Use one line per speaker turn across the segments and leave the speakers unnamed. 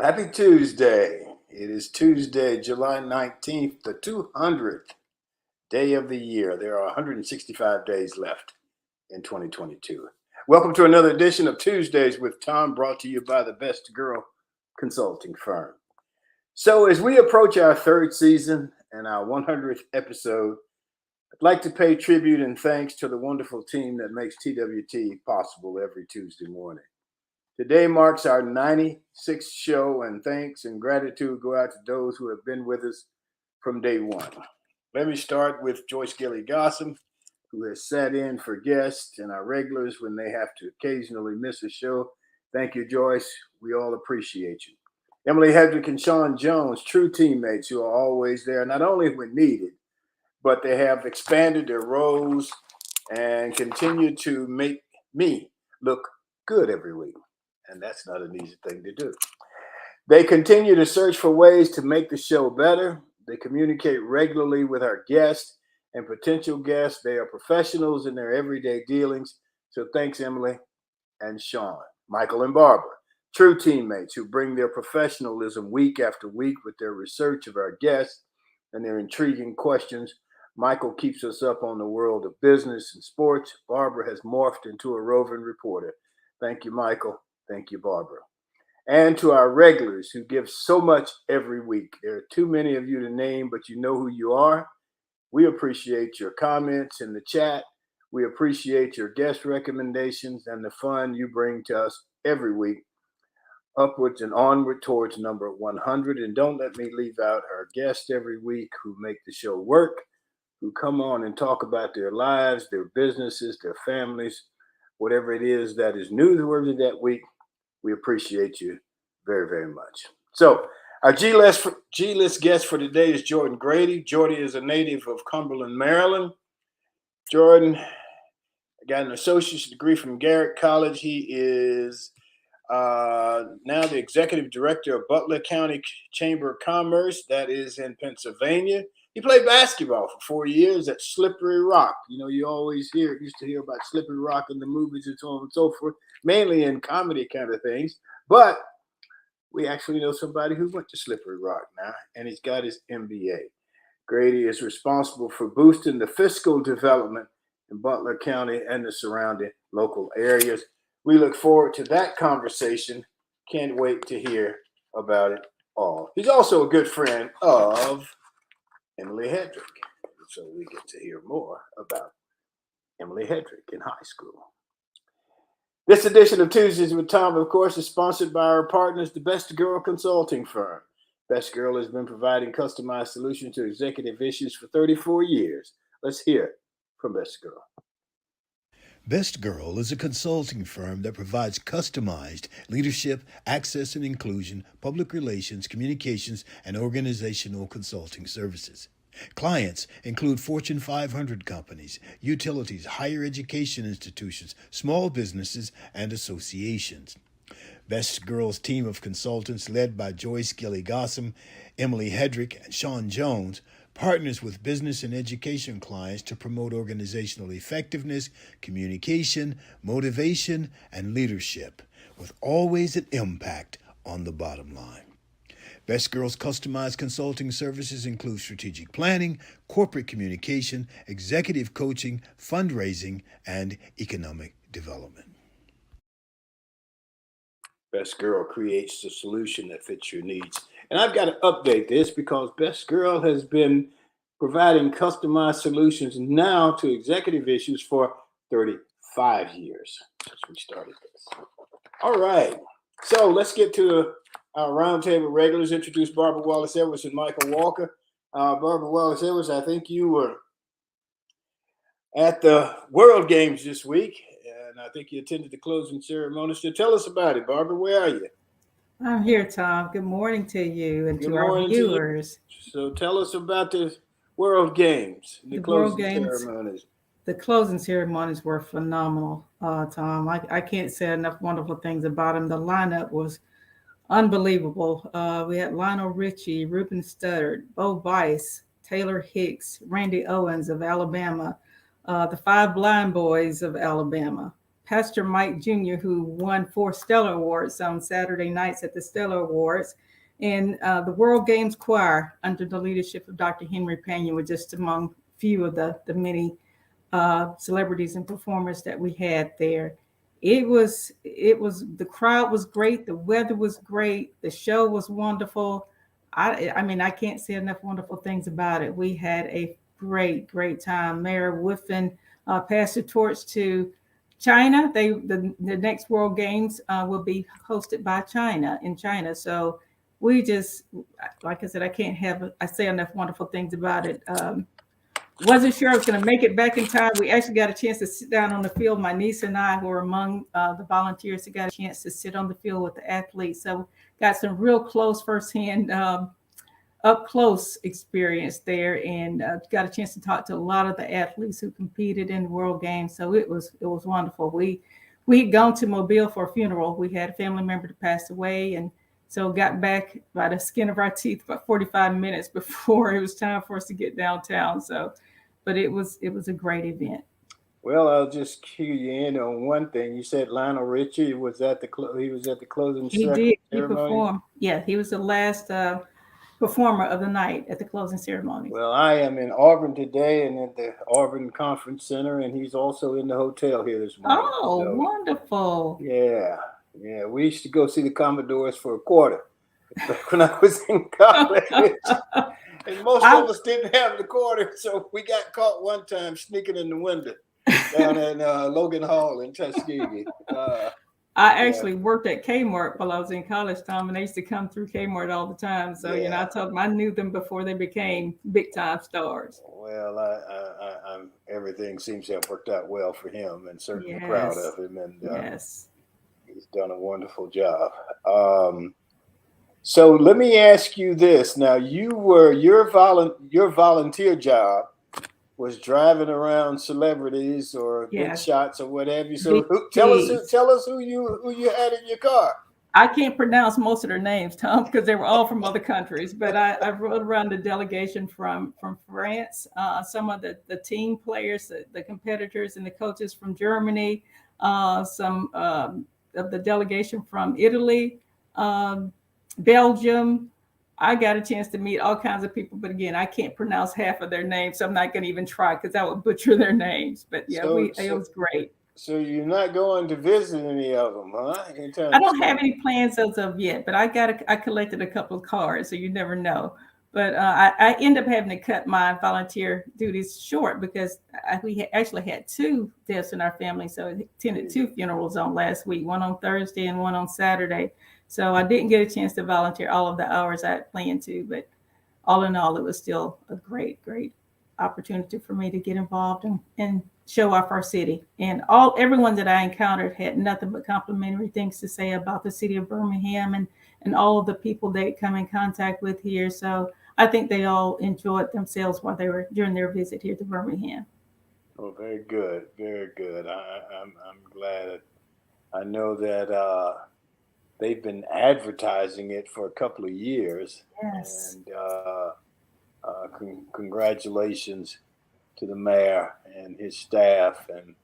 Happy Tuesday. It is Tuesday, July 19th, the 200th day of the year. There are 165 days left in 2022. Welcome to another edition of Tuesdays with Thom, brought to you by the Best Girl Consulting Firm. So, as we approach our third season and our 100th episode, I'd like to pay tribute and thanks to the wonderful team that makes TWT possible every Tuesday morning. Today marks our 96th show, and thanks and gratitude go out to those who have been with us from day one. Let me start with Joyce Gilly Gossam, who has sat in for guests and our regulars when they have to occasionally miss a show. Thank you, Joyce. We all appreciate you. Emily Hedrick and Sean Jones, true teammates who are always there, not only when needed, but they have expanded their roles and continue to make me look good every week. And that's not an easy thing to do. They continue to search for ways to make the show better. They communicate regularly with our guests and potential guests. They are professionals in their everyday dealings. So thanks, Emily and Sean. Michael and Barbara, true teammates who bring their professionalism week after week with their research of our guests and their intriguing questions. Michael keeps us up on the world of business and sports. Barbara has morphed into a roving reporter. Thank you, Michael. Thank you, Barbara. And to our regulars who give so much every week. There are too many of you to name, but you know who you are. We appreciate your comments in the chat. We appreciate your guest recommendations and the fun you bring to us every week, upwards and onward towards number 100. And don't let me leave out our guests every week who make the show work, who come on and talk about their lives, their businesses, their families, whatever it is that is newsworthy that week. We appreciate you very, very much. So our G-list guest for today is Jordan Grady. Jordan is a native of Cumberland, Maryland. Jordan got an associate's degree from Garrett College. He is now the executive director of Butler County Chamber of Commerce. That is in Pennsylvania. He played basketball for 4 years at Slippery Rock. You know, you always used to hear about Slippery Rock in the movies and so on and so forth, mainly in comedy kind of things. But we actually know somebody who went to Slippery Rock now, and he's got his MBA. Grady is responsible for boosting the fiscal development in Butler County and the surrounding local areas. We look forward to that conversation. Can't wait to hear about it all. He's also a good friend of Emily Hedrick. So we get to hear more about Emily Hedrick in high school. This edition of Tuesdays with Thom, of course, is sponsored by our partners, the Best Girl Consulting Firm. Best Girl has been providing customized solutions to executive issues for 34 years. Let's hear it from Best Girl.
Best Girl is a consulting firm that provides customized leadership, access and inclusion, public relations, communications, and organizational consulting services. Clients include Fortune 500 companies, utilities, higher education institutions, small businesses, and associations. Best Girl's team of consultants, led by Joyce Gilly Gossam, Emily Hedrick, and Sean Jones, partners with business and education clients to promote organizational effectiveness, communication, motivation, and leadership, with always an impact on the bottom line. Best Girl's customized consulting services include strategic planning, corporate communication, executive coaching, fundraising, and economic development.
Best Girl creates the solution that fits your needs. And I've got to update this because Best Girl has been providing customized solutions now to executive issues for 35 years since we started this. All right. So let's get to our roundtable regulars. Introduce Barbara Wallace-Edwards and Michael Walker. Barbara Wallace-Edwards, I think you were at the World Games this week, and I think you attended the closing ceremony. So tell us about it, Barbara. Where are you?
I'm here, Thom. Good morning to you and to our viewers.
So tell us about the World Games, the closing ceremonies.
The closing ceremonies were phenomenal, Thom. I can't say enough wonderful things about them. The lineup was unbelievable. We had Lionel Richie, Ruben Studdard, Bo Bice, Taylor Hicks, Randy Owens of Alabama, the Five Blind Boys of Alabama, Pastor Mike Jr., who won 4 Stellar Awards on Saturday nights at the Stellar Awards. And the World Games Choir, under the leadership of Dr. Henry Pena, were just among few of the many celebrities and performers that we had there. It was the crowd was great, the weather was great, the show was wonderful. I mean, I can't say enough wonderful things about it. We had a great time. Mayor Woodfin passed the torch to China. The next World Games will be hosted by China in China. So we just, like I said, I say enough wonderful things about it. Wasn't sure I was going to make it back in time. We actually got a chance to sit down on the field. My niece and I were among the volunteers who got a chance to sit on the field with the athletes. So got some real close firsthand, up close experience there, and got a chance to talk to a lot of the athletes who competed in the World Games. So it was wonderful. We had gone to Mobile for a funeral. We had a family member that passed away, and so got back by the skin of our teeth about 45 minutes before it was time for us to get downtown. So, but it was a great event.
Well, I'll just cue you in on one thing. You said Lionel Richie was at the he was at the closing
He did. He
ceremony.
performed. Yeah, he was the last performer of the night at the closing ceremony.
Well, I am in Auburn today and at the Auburn Conference Center, and he's also in the hotel here this morning.
Oh, so, wonderful.
Yeah. We used to go see the Commodores for a quarter back when I was in college. And most of us didn't have the quarter, so we got caught one time sneaking in the window down at Logan Hall in Tuskegee.
I actually worked at Kmart while I was in college, Tom, and they used to come through Kmart all the time. So, you know, I told them I knew them before they became big time stars.
Well, I'm everything seems to have worked out well for him, and certainly proud of him. And he's done a wonderful job. So let me ask you this. Now, your volunteer job was driving around celebrities or big shots or what have you. So tell us who you had in your car.
I can't pronounce most of their names, Tom, because they were all from other countries. But I rode around the delegation from France, some of the team players, the competitors and the coaches from Germany, some of the delegation from Italy, Belgium. I got a chance to meet all kinds of people, but again, I can't pronounce half of their names, so I'm not going to even try because I would butcher their names. But yeah, it was great.
So you're not going to visit any of them, huh?
I don't have any plans as of yet, but I collected a couple of cards, so you never know. But I end up having to cut my volunteer duties short because we actually had 2 deaths in our family, so I attended 2 funerals on last week, one on Thursday and one on Saturday. So I didn't get a chance to volunteer all of the hours I had planned to, but all in all, it was still a great opportunity for me to get involved and show off our city. And everyone that I encountered had nothing but complimentary things to say about the city of Birmingham and all of the people they come in contact with here. So I think they all enjoyed themselves while they were during their visit here to Birmingham.
Oh, very good, very good. I'm glad. I know that they've been advertising it for a couple of years.
Yes.
And congratulations to the mayor and his staff and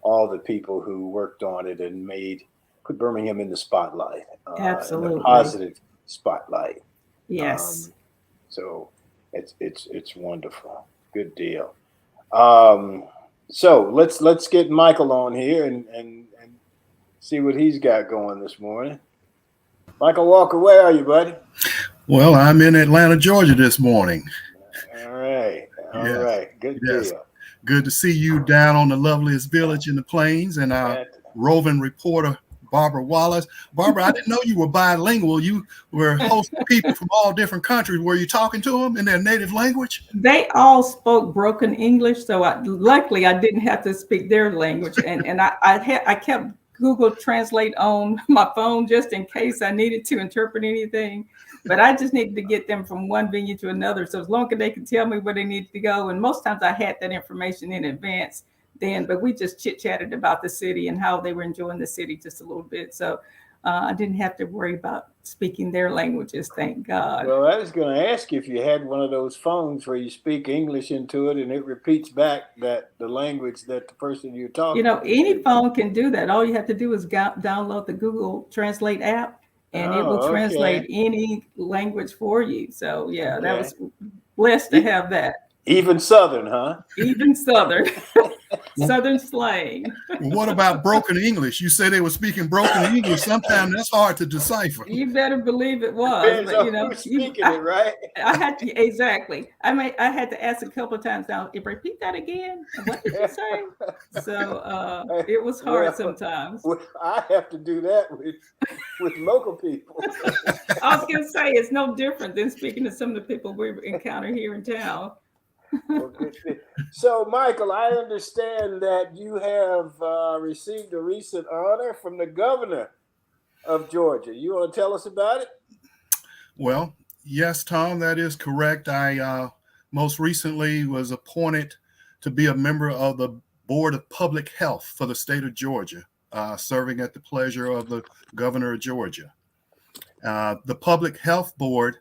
all the people who worked on it and put Birmingham in the spotlight.
Absolutely.
In a positive spotlight.
Yes.
So it's wonderful. Good deal. So let's get Michael on here and see what he's got going this morning. Michael Walker, where are you, buddy?
Well, I'm in Atlanta, Georgia this morning.
All right. Good deal.
Good to see you down on the loveliest village in the plains, and our roving reporter, Barbara Wallace. Barbara, I didn't know you were bilingual. You were hosting people from all different countries. Were you talking to them in their native language?
They all spoke broken English, so luckily I didn't have to speak their language, and I kept Google Translate on my phone just in case I needed to interpret anything. But I just needed to get them from one venue to another. So as long as they could tell me where they needed to go, and most times I had that information in advance then, but we just chit-chatted about the city and how they were enjoying the city just a little bit. So I didn't have to worry about speaking their languages, thank God.
Well, I was going to ask you if you had one of those phones where you speak English into it and it repeats back that the language that the person you're talking to
Any
speaks.
phone can do that. All you have to do is download the Google Translate app, and it will
Oh,
translate
okay.
any language for you. So yeah, that
Okay.
was blessed to have that.
Even Southern, huh?
Even Southern, Southern slang.
Well, what about broken English? You say they were speaking broken English. Sometimes that's hard to decipher.
You better believe it was.
Depends
But
on who's speaking it, right?
I had to, exactly. I had to ask a couple of times. Now, repeat that again. What did you say? So it was hard sometimes.
Well, I have to do that with local people.
I was going to say it's no different than speaking to some of the people we encounter here in town.
So, Michael, I understand that you have received a recent honor from the governor of Georgia. You want to tell us about it?
Well, yes, Tom, that is correct. I most recently was appointed to be a member of the Board of Public Health for the state of Georgia, serving at the pleasure of the governor of Georgia. The Public Health Board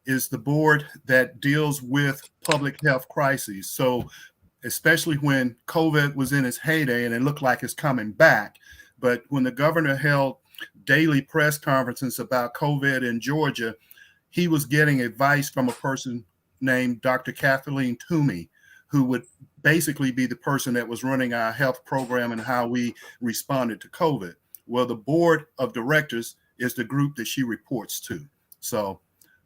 is the board that deals with public health crises. So especially when COVID was in its heyday and it looked like it's coming back, but when the governor held daily press conferences about COVID in Georgia, he was getting advice from a person named Dr. Kathleen Toomey, who would basically be the person that was running our health program and how we responded to COVID. Well, the board of directors is the group that she reports to. So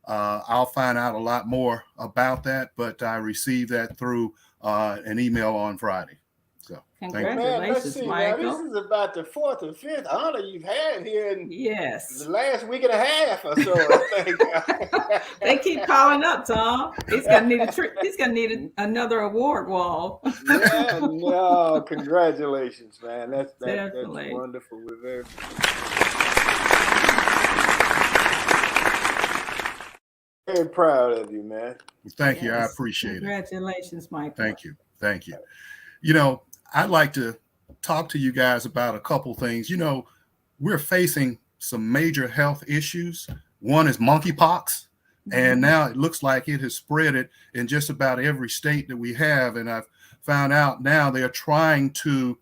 I'll find out a lot more about that, but I received that through an email on Friday. So
Congratulations, Michael.
Now, this is about the 4th or 5th honor you've had here in
the
last week and a half or so, I think.
They keep calling up, Tom. He's gonna need another award wall.
Yeah, no, congratulations, man. That's
Definitely
wonderful. We're very proud of you, man.
Thank you. I appreciate it.
Congratulations, Michael.
Thank you. Thank you. You know, I'd like to talk to you guys about a couple things. You know, we're facing some major health issues. One is monkeypox, and now it looks like it has spread it in just about every state that we have. And I've found out now they're trying to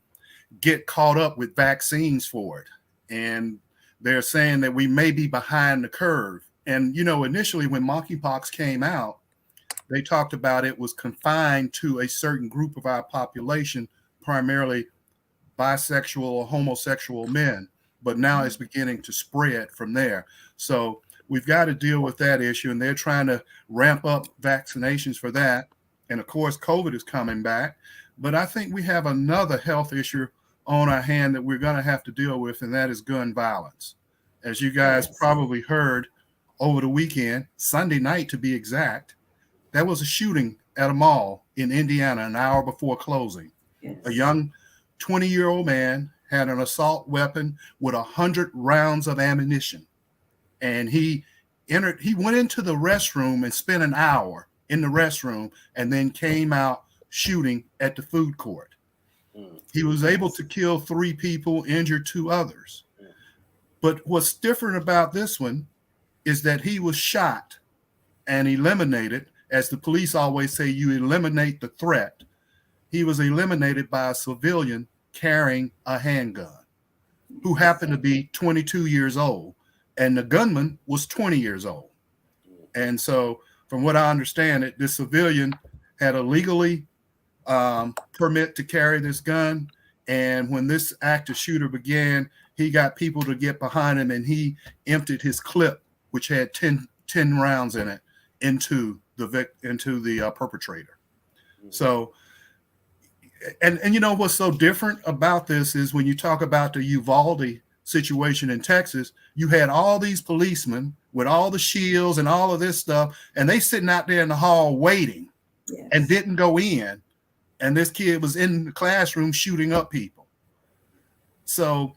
get caught up with vaccines for it. And they're saying that we may be behind the curve. And, you know, initially when monkeypox came out, they talked about it was confined to a certain group of our population, primarily bisexual or homosexual men. But now it's beginning to spread from there. So we've got to deal with that issue. And they're trying to ramp up vaccinations for that. And of course, COVID is coming back. But I think we have another health issue on our hand that we're going to have to deal with, and that is gun violence. As you guys probably heard over the weekend, Sunday night to be exact, there was a shooting at a mall in Indiana an hour before closing. A young 20-year-old man had an assault weapon with 100 rounds of ammunition. And he went into the restroom and spent an hour in the restroom and then came out shooting at the food court. He was able to kill 3 people, injure 2 others. But what's different about this one is that he was shot and eliminated. As the police always say, you eliminate the threat. He was eliminated by a civilian carrying a handgun who happened to be 22 years old. And the gunman was 20 years old. And so from what I understand, this civilian had a legally permit to carry this gun. And when this active shooter began, he got people to get behind him and he emptied his clip, which had 10 rounds in it, into the perpetrator. So, and you know what's so different about this is when you talk about the Uvalde situation in Texas, you had all these policemen with all the shields and all of this stuff, and they sitting out there in the hall waiting and didn't go in. And this kid was in the classroom shooting up people. So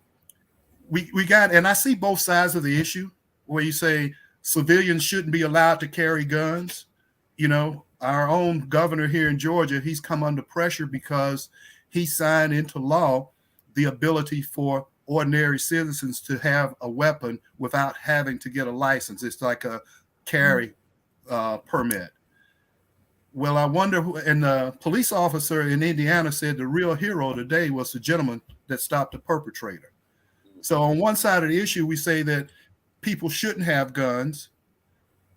we got, and I see both sides of the issue where you say civilians shouldn't be allowed to carry guns. You know, our own governor here in Georgia, he's come under pressure because he signed into law the ability for ordinary citizens to have a weapon without having to get a license. It's like a carry permit. Well, I wonder, and the police officer in Indiana said the real hero today was the gentleman that stopped the perpetrator. So on one side of the issue, we say that people shouldn't have guns,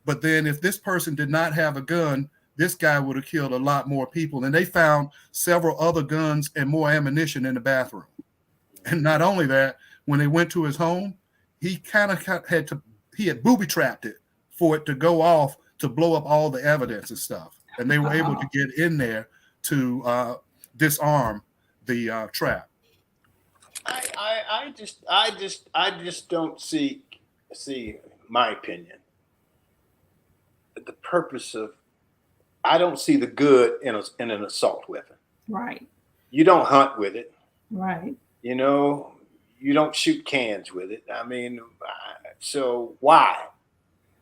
but then if this person did not have a gun, this guy would have killed a lot more people. And they found several other guns and more ammunition in the bathroom. And not only that, when they went to his home, he kind of had booby trapped it for it to go off to blow up all the evidence and stuff. And they were able to get in there to disarm the trap.
I just don't see my opinion. The purpose of, I don't see the good in an assault weapon.
Right.
You don't hunt with it.
Right.
You know, you don't shoot cans with it. I mean, so why?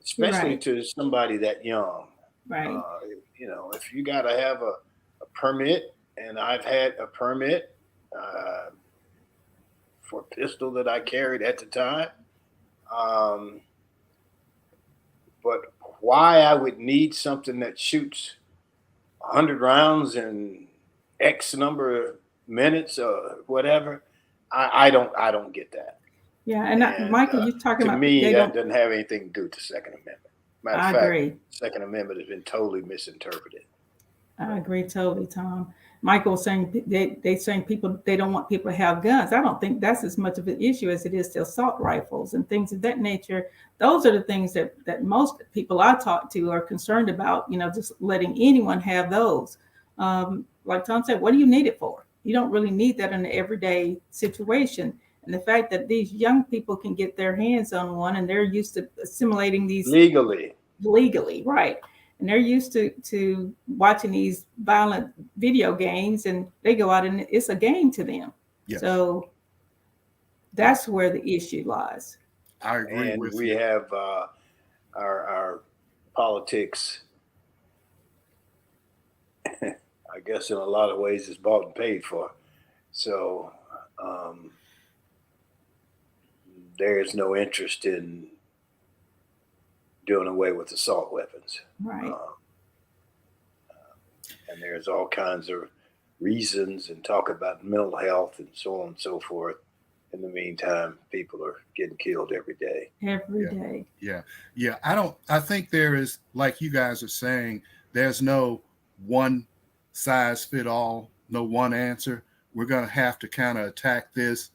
Especially to somebody that young.
Right.
You know, if you got to have a permit, and I've had a permit for a pistol that I carried at the time. But why I would need something that shoots 100 rounds in X number of minutes or whatever, I don't get that.
Yeah, and Michael, you're talking about,
to me, that doesn't have anything to do with the Second Amendment. Matter of fact,
agree.
Second Amendment has been totally misinterpreted.
I agree totally, Thom. Michael was saying they saying they don't want people to have guns. I don't think that's as much of an issue as it is to assault rifles and things of that nature. Those are the things that most people I talk to are concerned about, you know, just letting anyone have those. Like Thom said, what do you need it for? You don't really need that in an everyday situation. And the fact that these young people can get their hands on one and they're used to assimilating these legally, right? And they're used to watching these violent video games, and they go out and it's a game to them. Yes. So that's where the issue lies.
I agree
and
with
we
you.
Have our politics, I guess in a lot of ways is bought and paid for. So there is no interest in doing away with assault weapons.
Right.
And there's all kinds of reasons and talk about mental health and so on and so forth. In the meantime, people are getting killed every day.
Every day.
Yeah. I think there is, like you guys are saying, there's no one size fit all, no one answer. We're going to have to kind of attack this.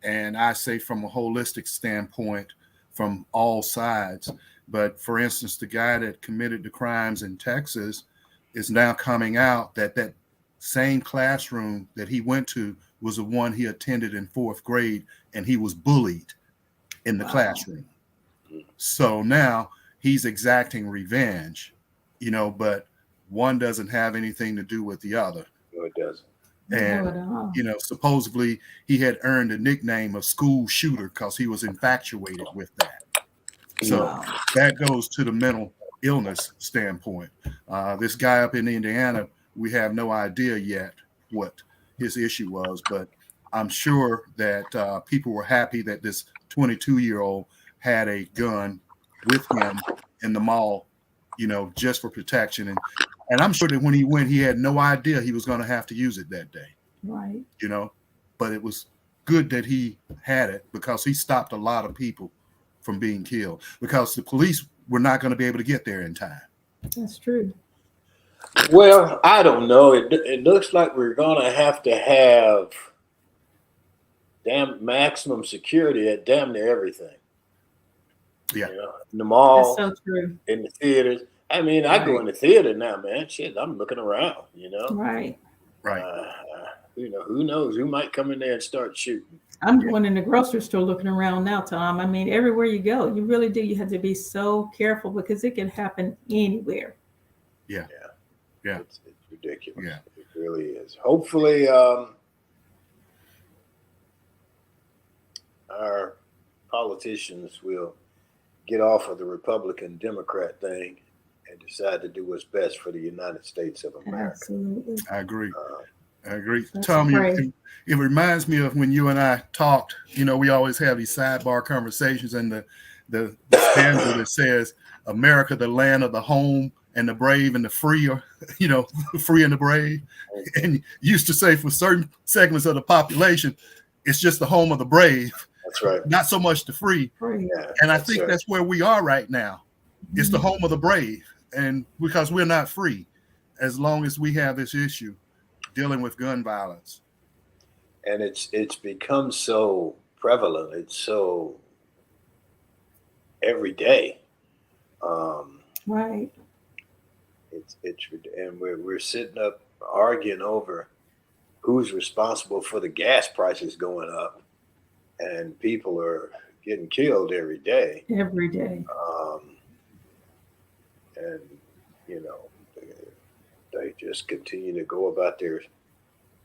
And I say from a holistic standpoint, from all sides. But for instance, the guy that committed the crimes in Texas is now coming out that same classroom that he went to was the one he attended in 4th grade, and he was bullied in the classroom. So now he's exacting revenge, you know, but one doesn't have anything to do with the other.
No, it doesn't.
And, you know, supposedly he had earned a nickname of school shooter because he was infatuated with that. So that goes to the mental illness standpoint. This guy up in Indiana, we have no idea yet what his issue was, but I'm sure that people were happy that this 22-year-old had a gun with him in the mall, you know, just for protection. And I'm sure that when he went, he had no idea he was going to have to use it that day.
Right.
You know, but it was good that he had it because he stopped a lot of people from being killed because the police were not going to be able to get there in time.
That's true.
Well, I don't know. It looks like we're going to have maximum security at damn near everything.
Yeah.
You know, in the mall,
that's so true.
In the theaters. I mean, I go in the theater now, man. Shit, I'm looking around, you know.
Right.
You know, who knows? Who might come in there and start shooting?
I'm going in the grocery store looking around now, Thom. I mean, everywhere you go, you really do. You have to be so careful because it can happen anywhere.
Yeah.
It's ridiculous.
Yeah.
It really is. Hopefully, our politicians will get off of the Republican Democrat thing and decide to do what's best for the United States of America.
Absolutely.
I agree. I agree.
Let's
Tom,
pray.
it reminds me of when you and I talked. We always have these sidebar conversations, and the stanza that says, "America, the land of the home and the brave and the free," or free and the brave. And used to say for certain segments of the population, it's just the home of the brave.
That's right.
Not so much the free.
Pray.
Yeah,
And I
that's
think
right.
that's where we are right now. It's the home of the brave, and because we're not free, as long as we have this issue dealing with gun violence.
And it's become so prevalent. It's so every day. Um,
Right.
it's and we're sitting up arguing over who's responsible for the gas prices going up, and people are getting killed every day.
Every day.
And you know, they just continue to go about their.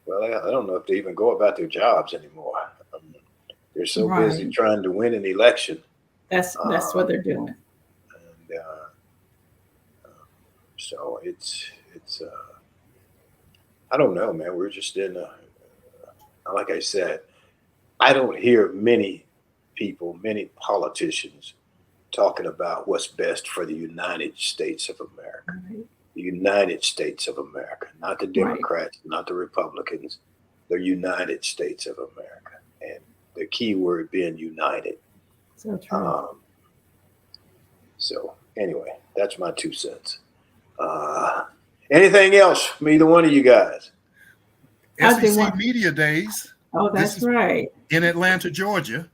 Well, I don't know if they even go about their jobs anymore. They're so busy
Right.
trying to win an election.
That's
Uh,
what they're doing.
and so it's I don't know, man. We're just in a, like I said, I don't hear many people, many politicians talking about what's best for the United States of America.
Right.
The United States of America, not the
Right.
Democrats, not the Republicans, the United States of America. And the key word being united.
So true.
So anyway, that's my 2 cents. Anything else from either one of you guys?
SEC Media Days.
Oh, that's right.
In Atlanta, Georgia.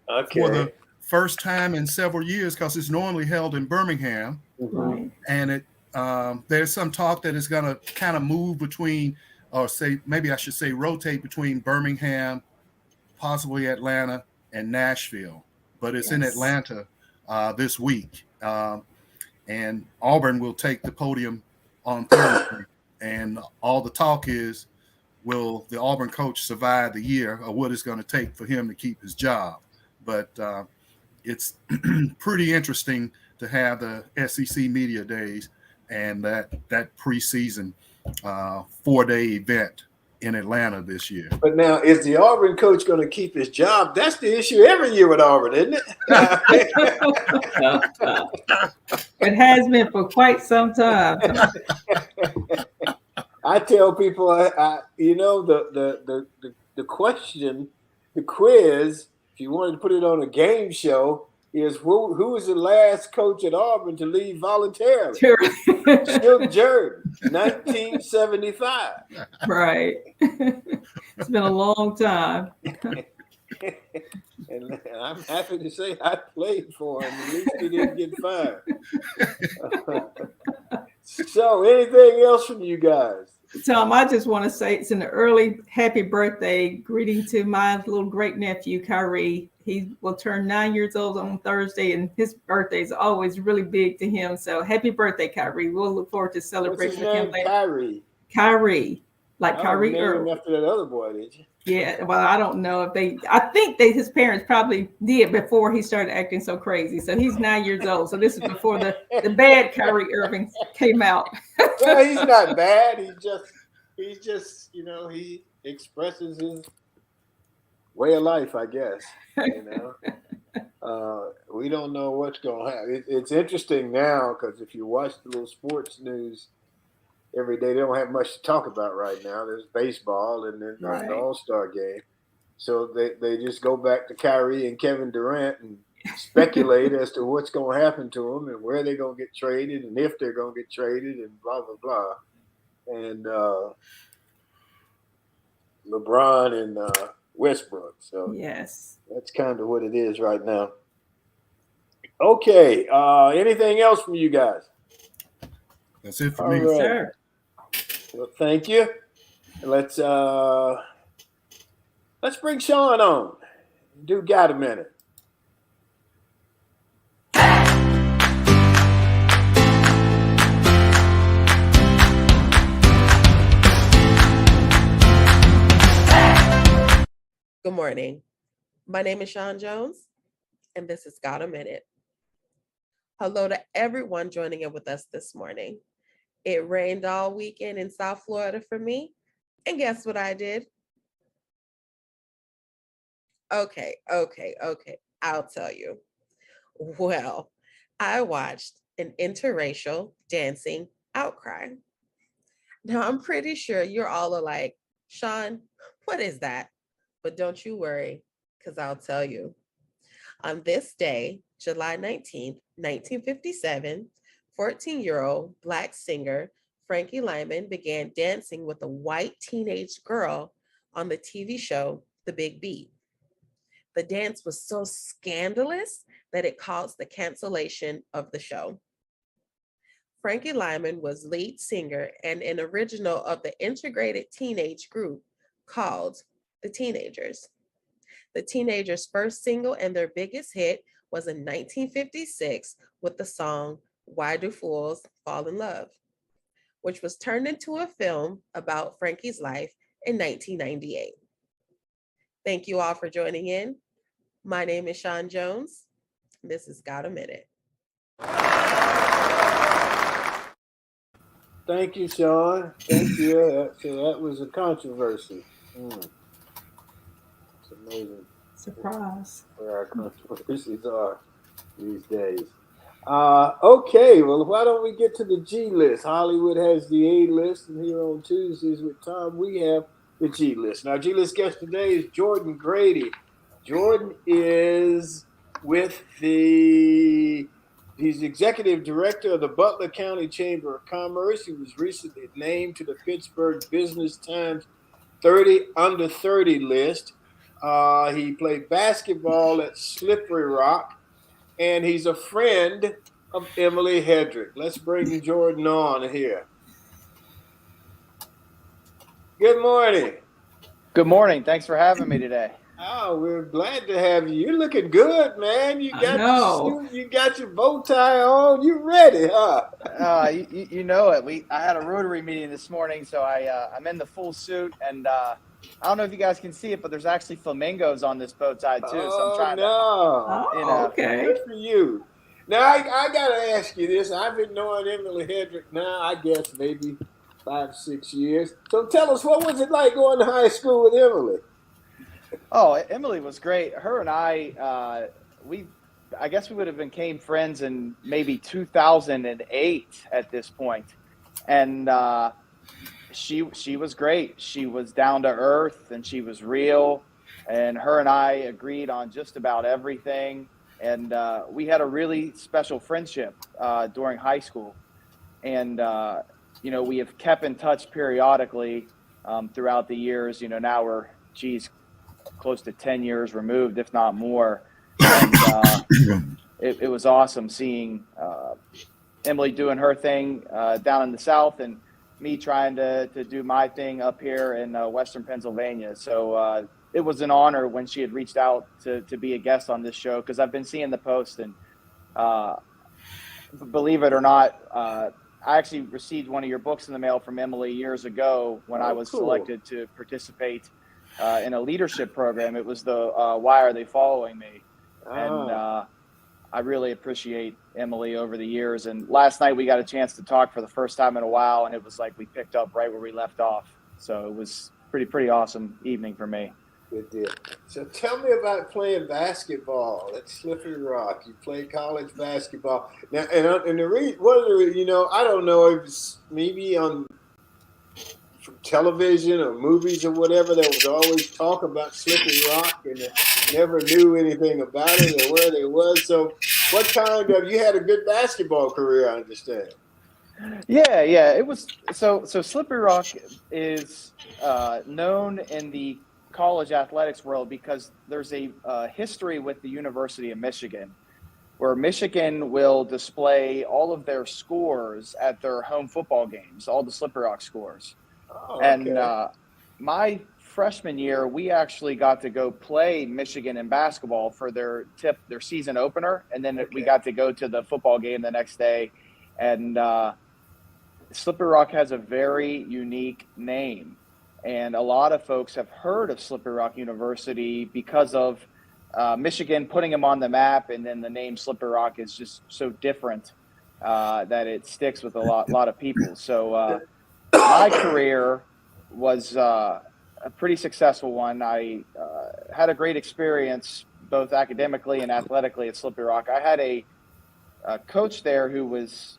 Okay.
For the first time in several years, because it's normally held in Birmingham.
Right.
And there's some talk that it's going to kind of move between, or maybe I should say rotate between Birmingham, possibly Atlanta, and Nashville. But it's in Atlanta this week. And Auburn will take the podium on Thursday. And all the talk is, will the Auburn coach survive the year, or what it's going to take for him to keep his job? But it's pretty interesting to have the SEC Media Days and that preseason 4-day event in Atlanta this year.
But now, is the Auburn coach going to keep his job? That's the issue every year with Auburn, isn't it?
It has been for quite some time.
I tell people, the question, the quiz, if you wanted to put it on a game show, is who was the last coach at Auburn to leave voluntarily?
Sure.
Shug Jordan, 1975.
Right. It's been a long time.
And I'm happy to say I played for him. At least he didn't get fired. So, anything else from you guys?
Tom, I just want to say it's an early happy birthday greeting to my little great nephew, Kyrie. He will turn 9 years old on Thursday, and his birthday is always really big to him. So happy birthday, Kyrie. We'll look forward to celebrating with him later.
Kyrie.
Kyrie. Like Kyrie
Irving. After that other boy, did you?
Yeah, well, I don't know if I think his parents probably did before he started acting so crazy. So he's 9 years old. So this is before the bad Kyrie Irving came out.
Well, he's not bad. He's just, he expresses his way of life, I guess. We don't know what's going to happen. It's interesting now because if you watch the little sports news every day, they don't have much to talk about right now. There's baseball and then there's the All-Star game. So they just go back to Kyrie and Kevin Durant and speculate as to what's going to happen to them and where they're going to get traded and if they're going to get traded and blah, blah, blah. And LeBron and Westbrook. So
yes,
that's kind of what it is right now. Okay. Anything else from you guys?
That's it for me.
Right.
Sure.
Well, thank you. Let's bring Sean on. Dude got a minute.
Good morning. My name is Sean Jones, and this is Got a Minute. Hello to everyone joining in with us this morning. It rained all weekend in South Florida for me, And guess what I did? Okay. I'll tell you. Well, I watched an interracial dancing outcry. Now, I'm pretty sure you're all are like, Sean, what is that? But don't you worry, because I'll tell you. On this day, July 19th, 1957, 14-year-old Black singer Frankie Lyman began dancing with a white teenage girl on the TV show The Big Beat. The dance was so scandalous that it caused the cancellation of the show. Frankie Lyman was lead singer and an original of the integrated teenage group called The Teenagers. The Teenagers' first single and their biggest hit was in 1956 with the song Why Do Fools Fall in Love, which was turned into a film about Frankie's life in 1998. Thank you all for joining in. My name is Sean Jones. This has Got a Minute.
Thank you, Sean. Thank you. So that was a controversy. It's amazing
Surprise.
where our controversies are these days. Okay, well, why don't we get to the G list? Hollywood has the A list, and here on Tuesdays with Thom, we have the G list. Now, G list guest today is Jordan Grady. Jordan is with he's executive director of the Butler County Chamber of Commerce. He was recently named to the Pittsburgh Business Times 30 under 30 list. He played basketball at Slippery Rock, and he's a friend of Emily Hedrick. Let's bring Jordan on here. Good morning.
Good morning. Thanks for having me today.
Oh, we're glad to have you. You're looking good, man. You got
know.
you got your bow tie on. You ready, huh?
You know it. I had a Rotary meeting this morning, so I'm in the full suit, and I don't know if you guys can see it, but there's actually flamingos on this bow tie too. So I'm trying
to. Okay.
Good for you. Now I gotta ask you this. I've been knowing Emily Hedrick now, I guess maybe 5-6 years. So tell us, what was it like going to high school with Emily?
Oh, Emily was great. Her and I guess we would have became friends in maybe 2008 at this point. And she was great. She was down to earth and she was real. And her and I agreed on just about everything. And we had a really special friendship during high school. And, we have kept in touch periodically throughout the years. Now we're, close to 10 years removed, if not more. And it was awesome seeing Emily doing her thing down in the South and me trying to do my thing up here in Western Pennsylvania. So it was an honor when she had reached out to be a guest on this show, because I've been seeing the post, and believe it or not, I actually received one of your books in the mail from Emily years ago when I was selected to participate in a leadership program. It was the Why Are They Following Me? And I really appreciate Emily over the years. And last night we got a chance to talk for the first time in a while, and it was like we picked up right where we left off. So it was pretty awesome evening for me.
Good deal. So tell me about playing basketball at Slippery Rock. You played college basketball. Now, and the reason, I don't know if it's maybe on television or movies or whatever, there was always talk about Slippery Rock, and I never knew anything about it or where they was. So what kind of, you had a good basketball career, I understand.
Yeah, it was. So Slippery Rock is known in the college athletics world because there's a history with the University of Michigan, where Michigan will display all of their scores at their home football games, all the Slippery Rock scores.
Oh, okay.
And my freshman year, we actually got to go play Michigan in basketball for their season opener, and then we got to go to the football game the next day. And Slippery Rock has a very unique name, and a lot of folks have heard of Slippery Rock University because of Michigan putting them on the map, and then the name Slippery Rock is just so different that it sticks with a lot of people. So my career was a pretty successful one. I had a great experience both academically and athletically at Slippery Rock. I had a coach there who was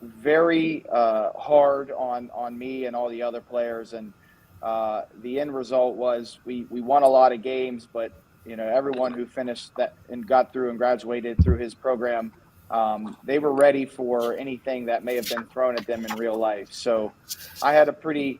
very hard on me and all the other players, and the end result was we won a lot of games, but everyone who finished that and got through and graduated through his program, they were ready for anything that may have been thrown at them in real life. So I had a pretty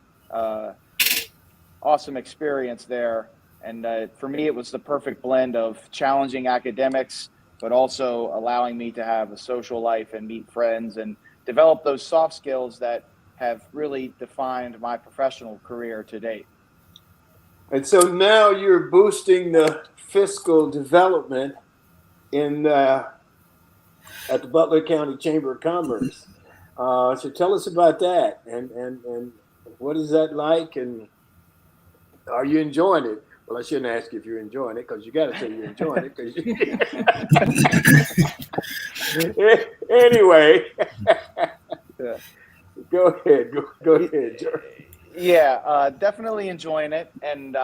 awesome experience there, and for me it was the perfect blend of challenging academics but also allowing me to have a social life and meet friends and develop those soft skills that have really defined my professional career to date.
And so now you're boosting the fiscal development in at the Butler County Chamber of Commerce. So tell us about that, and what is that like, and are you enjoying it? Well, I shouldn't ask you if you're enjoying it, because you got to say you're enjoying it. Anyway,
Yeah.
Go ahead, Jerry.
Yeah, definitely enjoying it, and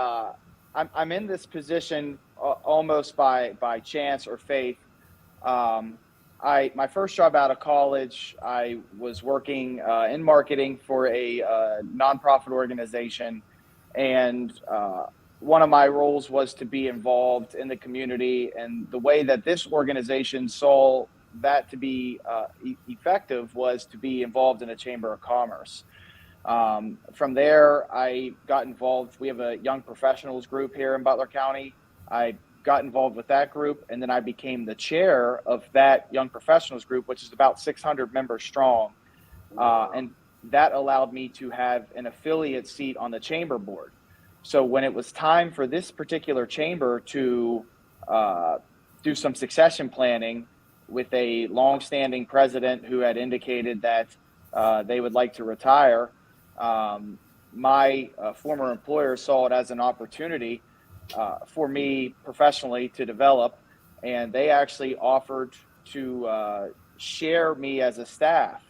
I'm in this position almost by chance or faith. My first job out of college, I was working in marketing for a nonprofit organization, and one of my roles was to be involved in the community. And the way that this organization saw that to be effective was to be involved in a chamber of commerce. From there, I got involved. We have a young professionals group here in Butler County. I got involved with that group, and then I became the chair of that young professionals group, which is about 600 members strong. And that allowed me to have an affiliate seat on the chamber board. So when it was time for this particular chamber to do some succession planning with a longstanding president who had indicated that they would like to retire, my former employer saw it as an opportunity for me professionally to develop, and they actually offered to share me as a staff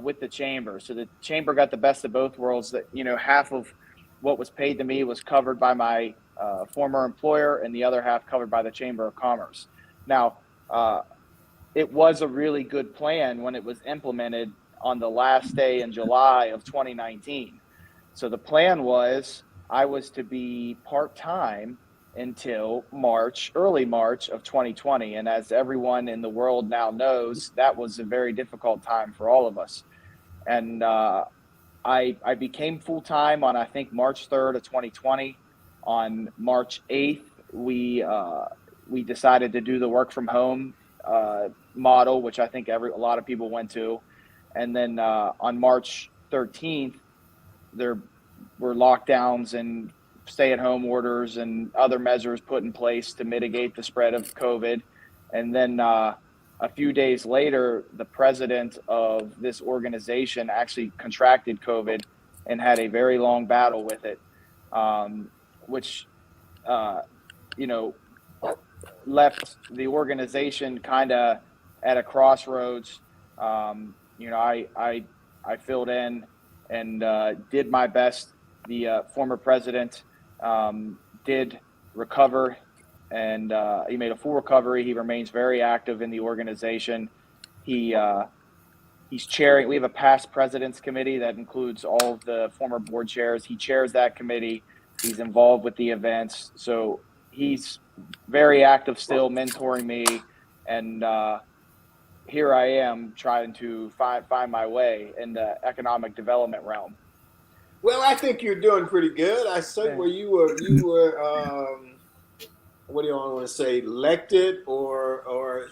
with the chamber. So the chamber got the best of both worlds. That half of what was paid to me was covered by my former employer, and the other half covered by the Chamber of Commerce. Now, it was a really good plan when it was implemented on the last day in July of 2019. So the plan was I was to be part-time until early March of 2020. And as everyone in the world now knows, that was a very difficult time for all of us. And I became full-time on, I think, March 3rd of 2020. On March 8th, we decided to do the work from home model, which I think a lot of people went to. And then on March 13th, there were lockdowns and stay-at-home orders and other measures put in place to mitigate the spread of COVID. And then a few days later, the president of this organization actually contracted COVID and had a very long battle with it, which, left the organization kind of at a crossroads. I filled in and did my best. The former president did recover, and he made a full recovery. He remains very active in the organization. He's chairing. We have a past presidents committee that includes all of the former board chairs. He chairs that committee. He's involved with the events. So he's very active still, mentoring me. And here I am trying to find my way in the economic development realm.
Well, I think you're doing pretty good. I said where you were what do you want to say, elected or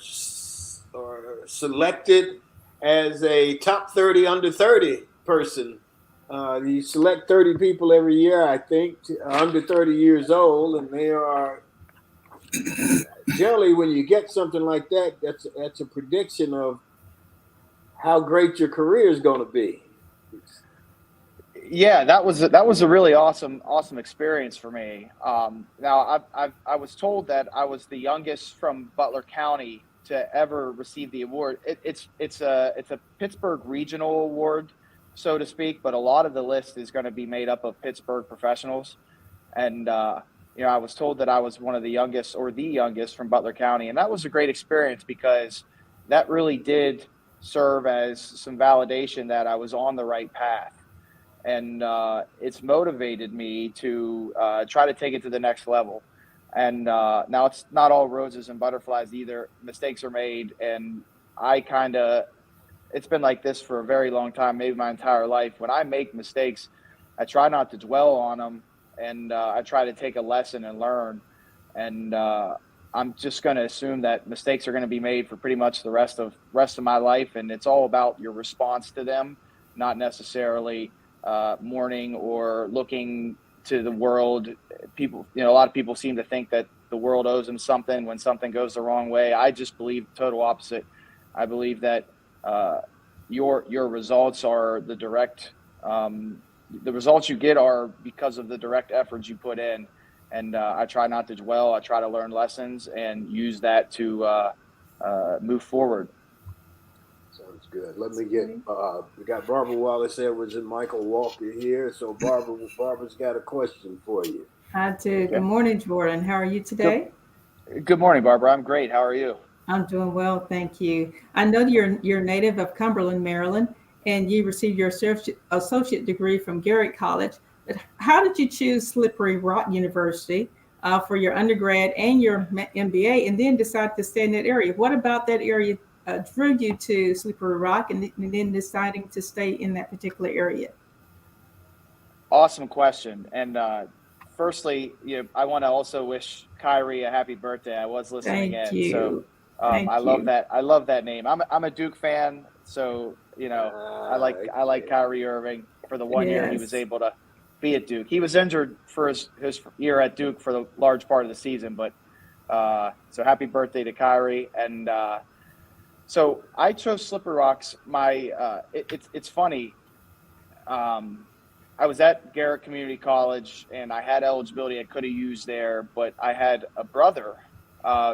selected as a top 30 under 30 person. You select 30 people every year, I think, under 30 years old, and they are generally, when you get something like that, that's a prediction of how great your career is going to be.
Yeah, that was a really awesome experience for me. Now, I was told that I was the youngest from Butler County to ever receive the award. It's a Pittsburgh regional award, so to speak, but a lot of the list is going to be made up of Pittsburgh professionals. And, I was told that I was one of the youngest or the youngest from Butler County. And that was a great experience because that really did serve as some validation that I was on the right path. And it's motivated me to try to take it to the next level. And now it's not all roses and butterflies either. Mistakes are made. And it's been like this for a very long time, maybe my entire life. When I make mistakes, I try not to dwell on them, and I try to take a lesson and learn. And I'm just going to assume that mistakes are going to be made for pretty much the rest of my life, and it's all about your response to them, not necessarily mourning or looking to the world. People, a lot of people seem to think that the world owes them something when something goes the wrong way. I just believe total opposite. I believe that your results are the direct the results you get are because of the direct efforts you put in. And I try not to dwell. I try to learn lessons and use that to move forward.
Sounds good. Let me get, we got Barbara Wallace Edwards and Michael Walker here. So Barbara's got a question for you.
Hi, too. Good morning, Jordan. How are you today?
Good morning, Barbara. I'm great. How are you?
I'm doing well, thank you. I know you're a native of Cumberland, Maryland, and you received your associate degree from Garrett College. But how did you choose Slippery Rock University for your undergrad and your MBA, and then decide to stay in that area? What about that area drew you to Slippery Rock, and then deciding to stay in that particular area?
Awesome question. And firstly, I want to also wish Kyrie a happy birthday. I was listening
Thank
in,
you.
so I love that. I love that name. I'm a Duke fan, so I like Kyrie Irving. For the 1 year he was able to be at Duke. He was injured for his year at Duke for the large part of the season, but so happy birthday to Kyrie. And so I chose Slippery Rocks. It's funny. I was at Garrett Community College, and I had eligibility I could have used there, but I had a brother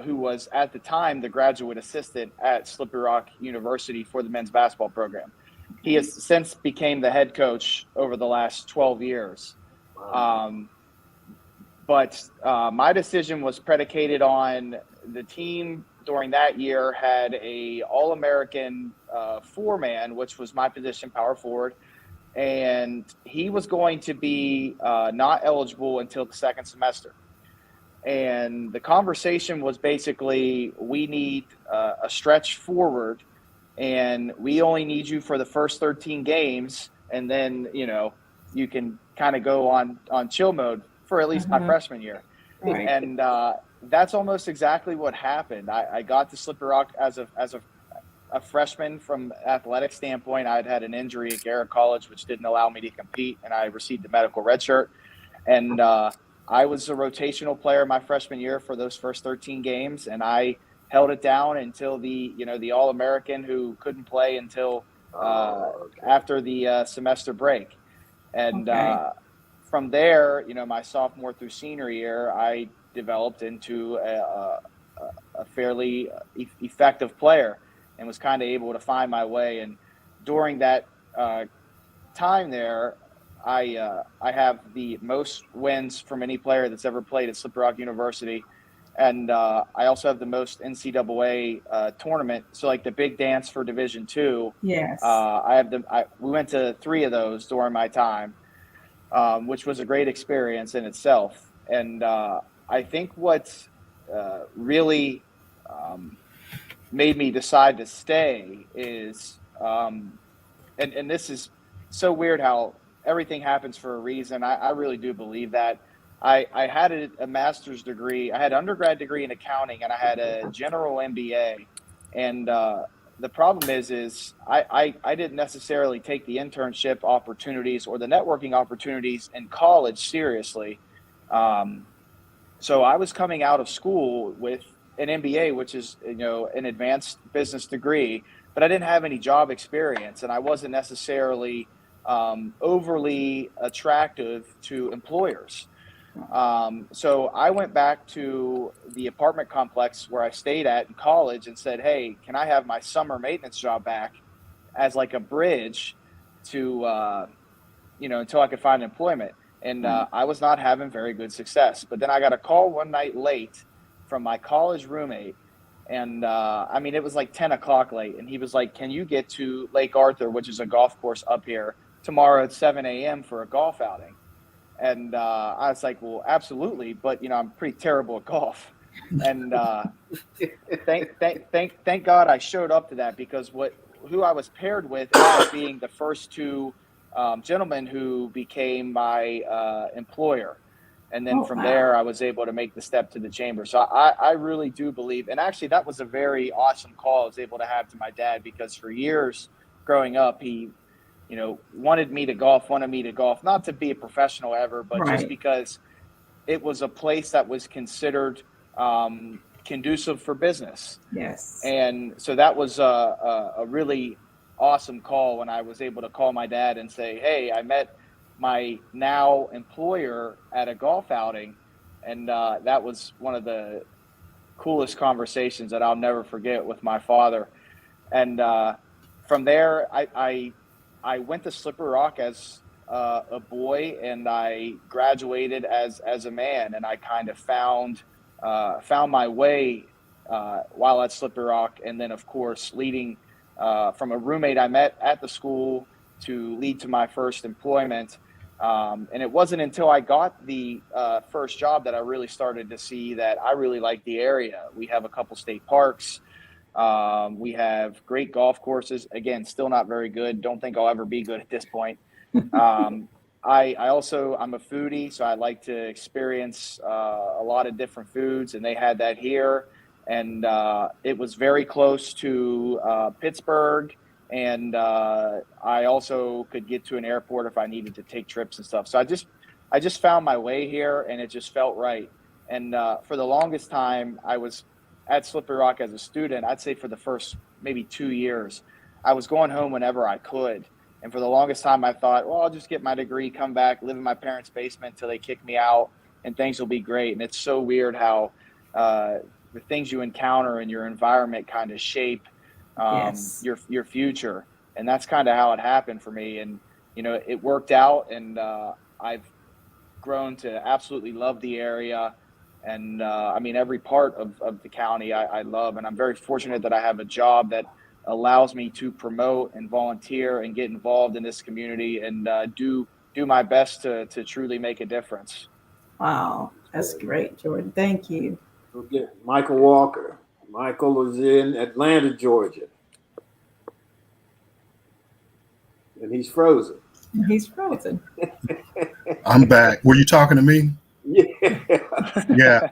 who was at the time the graduate assistant at Slippery Rock University for the men's basketball program. He has since became the head coach over the last 12 years. But my decision was predicated on the team during that year had a All-American four-man, which was my position, power forward. And he was going to be not eligible until the second semester. And the conversation was basically, we need a stretch forward, and we only need you for the first 13 games. And then, you can kind of go on chill mode for at least my freshman year.
Right.
And that's almost exactly what happened. I got to Slippery Rock as a freshman from athletic standpoint. I had an injury at Garrett College, which didn't allow me to compete, and I received a medical red shirt. And I was a rotational player my freshman year for those first 13 games, and I held it down until the All-American who couldn't play until after the semester break. And from there, my sophomore through senior year, I developed into a fairly effective player, and was kind of able to find my way. And during that time there, I have the most wins from any player that's ever played at Slippery Rock University. And I also have the most NCAA tournament. So like the big dance for Division II.
Yes.
We went to 3 of those during my time, which was a great experience in itself. And I think what really made me decide to stay is, and this is so weird how everything happens for a reason. I really do believe that. I had a master's degree. I had an undergrad degree in accounting, and I had a general MBA. And the problem is I didn't necessarily take the internship opportunities or the networking opportunities in college seriously. So I was coming out of school with an MBA, which is, an advanced business degree, but I didn't have any job experience, and I wasn't necessarily overly attractive to employers. So I went back to the apartment complex where I stayed at in college and said, hey, can I have my summer maintenance job back as like a bridge to, until I could find employment. And I was not having very good success. But then I got a call one night late from my college roommate. And it was like 10 o'clock late. And he was like, can you get to Lake Arthur, which is a golf course up here, tomorrow at 7 a.m. for a golf outing? And I was like, well, absolutely. But, I'm pretty terrible at golf. And thank God I showed up to that, because who I was paired with ended up being the first two gentlemen who became my employer. And then from there, I was able to make the step to the chamber. So I really do believe, and actually that was a very awesome call I was able to have to my dad, because for years growing up, he, wanted me to golf, not to be a professional ever, but just because it was a place that was considered conducive for business.
Yes.
And so that was a really awesome call when I was able to call my dad and say, hey, I met my now employer at a golf outing. And that was one of the coolest conversations that I'll never forget with my father. And from there, I went to Slippery Rock as a boy, and I graduated as a man, and I kind of found my way while at Slippery Rock. And then, of course, leading from a roommate I met at the school to lead to my first employment. And it wasn't until I got the first job that I really started to see that I really liked the area. We have a couple state parks. We have great golf courses. Again, still not very good. Don't think I'll ever be good at this point. I'm a foodie, so I like to experience a lot of different foods, and they had that here. And it was very close to Pittsburgh, and I also could get to an airport if I needed to take trips and stuff. So I just found my way here, and it just felt right. And for the longest time, I was at Slippery Rock as a student. I'd say for the first maybe 2 years, I was going home whenever I could. And for the longest time, I thought, well, I'll just get my degree, come back, live in my parents' basement until they kick me out, and things will be great. And it's so weird how the things you encounter in your environment kind of shape your future. And that's kind of how it happened for me. And, it worked out, and I've grown to absolutely love the area. And every part of the county I love. And I'm very fortunate that I have a job that allows me to promote and volunteer and get involved in this community and do my best to truly make a difference.
Wow, that's great, Jordan. Thank you.
We'll get Michael Walker. Michael is in Atlanta, Georgia. And he's frozen.
He's frozen.
I'm back. Were you talking to me?
Yeah.
Yeah,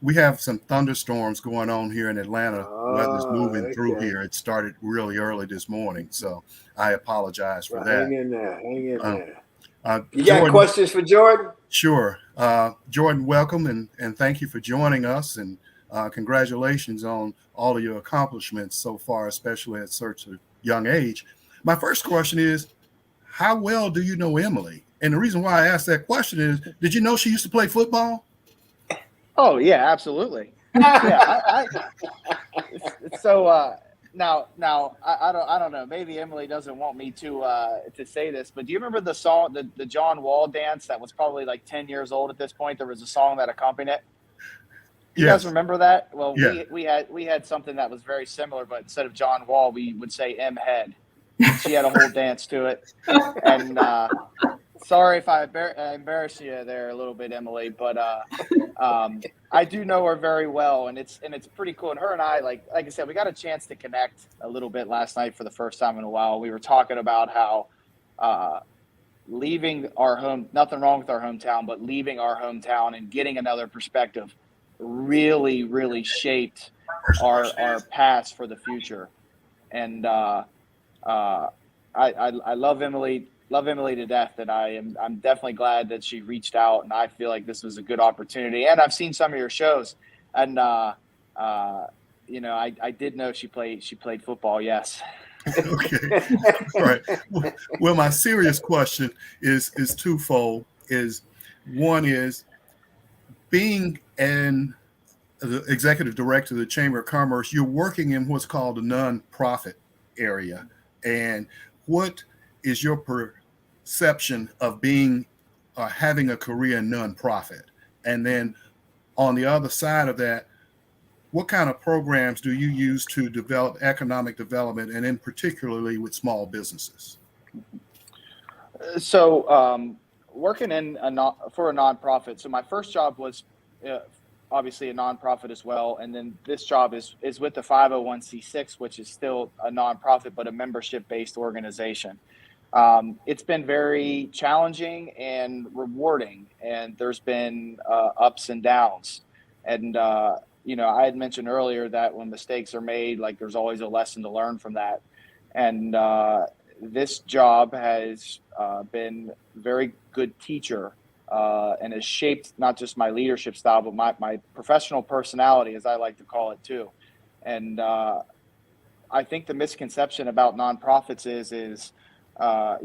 we have some thunderstorms going on here in Atlanta. Weather's moving through here. It started really early this morning, so I apologize for that.
Hang in there. You
Jordan,
got questions for Jordan?
Sure. Jordan, welcome, and thank you for joining us, and congratulations on all of your accomplishments so far, especially at such a young age. My first question is, how well do you know Emily? And the reason why I asked that question is, did you know she used to play football?
Oh yeah, absolutely. Yeah. So now I don't know. Maybe Emily doesn't want me to say this, but do you remember the song, the John Wall dance that was probably like 10 years old at this point? There was a song that accompanied it. You guys remember that? Well, yeah. we had something that was very similar, but instead of John Wall, we would say M Head. She had a whole dance to it, and sorry if I embarrassed you there a little bit, Emily, but I do know her very well, and it's pretty cool. And her and I, like I said, we got a chance to connect a little bit last night for the first time in a while. We were talking about how leaving our home, nothing wrong with our hometown, but leaving our hometown and getting another perspective really, really shaped our past for the future. And I love Emily to death, and I'm definitely glad that she reached out, and I feel like this was a good opportunity. And I've seen some of your shows, and I did know she played football. Yes.
Okay. All right. Well, my serious question is twofold. One is being the executive director of the Chamber of Commerce, you're working in what's called a nonprofit area. And what is your perception of being having a career in nonprofit? And then on the other side of that, what kind of programs do you use to develop economic development, and in particularly with small businesses?
So working for a nonprofit. So my first job was obviously a nonprofit as well, and then this job is with the 501c6, which is still a nonprofit but a membership-based organization. It's been very challenging and rewarding, and there's been ups and downs. And I had mentioned earlier that when mistakes are made, like there's always a lesson to learn from that. And this job has been a very good teacher and has shaped not just my leadership style, but my professional personality, as I like to call it too. And I think the misconception about nonprofits is a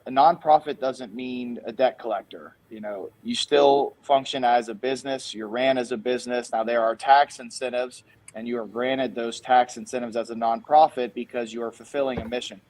nonprofit doesn't mean a debt collector. You still function as a business. You're ran as a business. Now, there are tax incentives, and you are granted those tax incentives as a nonprofit because you are fulfilling a mission.